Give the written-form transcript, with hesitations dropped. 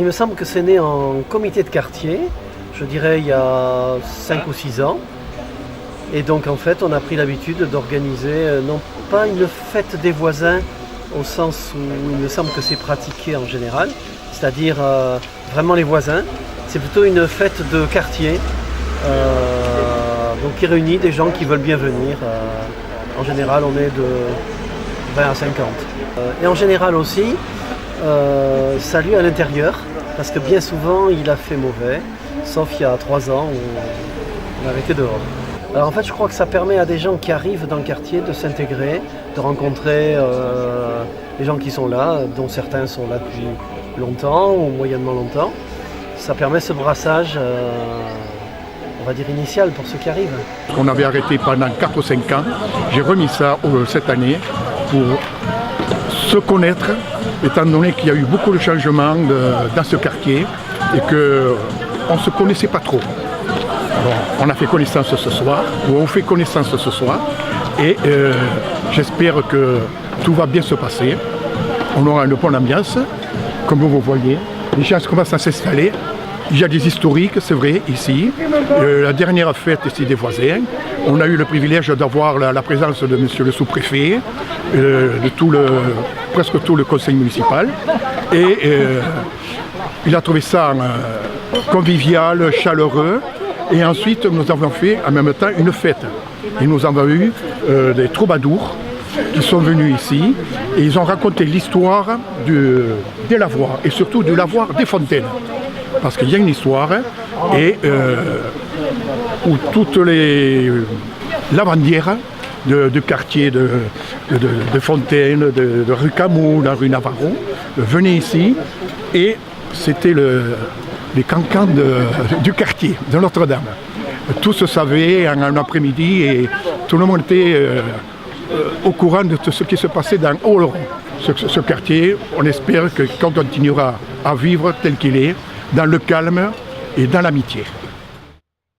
Il me semble que c'est né en comité de quartier, je dirais il y a 5 ou 6 ans. Et donc en fait on a pris l'habitude d'organiser, non pas une fête des voisins au sens où il me semble que c'est pratiqué en général, c'est-à-dire vraiment les voisins, c'est plutôt une fête de quartier, donc qui réunit des gens qui veulent bien venir. En général on est de 20 à 50. Et en général aussi, ça a lieu à l'intérieur, parce que bien souvent il a fait mauvais, sauf il y a 3 ans où on avait été dehors. Alors en fait je crois que ça permet à des gens qui arrivent dans le quartier de s'intégrer, de rencontrer les gens qui sont là, dont certains sont là depuis longtemps ou moyennement longtemps. Ça permet ce brassage, on va dire initial pour ceux qui arrivent. On avait arrêté pendant 4 ou 5 ans, j'ai remis ça cette année pour se connaître, étant donné qu'il y a eu beaucoup de changements dans ce quartier et qu'on ne se connaissait pas trop. Alors, on a fait connaissance ce soir, ou on fait connaissance ce soir, et j'espère que tout va bien se passer. On aura une bonne ambiance, comme vous voyez. Les gens commencent à s'installer. Il y a des historiques, c'est vrai, ici. La dernière fête, c'est des voisins. On a eu le privilège d'avoir la présence de monsieur le sous-préfet, de presque tout le conseil municipal. Et il a trouvé ça convivial, chaleureux. Et ensuite, nous avons fait en même temps une fête. Et nous avons eu des troubadours qui sont venus ici et ils ont raconté l'histoire des lavoirs et surtout du lavoir des fontaines. Parce qu'il y a une histoire et où toutes les lavandières de quartier de Fontaine, de rue Camus, de la rue Navarro, venaient ici et c'était les cancans du quartier, de Notre-Dame. Tout se savait en un après-midi et tout le monde était au courant de tout ce qui se passait dans Oloron. Ce quartier, on espère qu'on continuera à vivre tel qu'il est, dans le calme et dans l'amitié.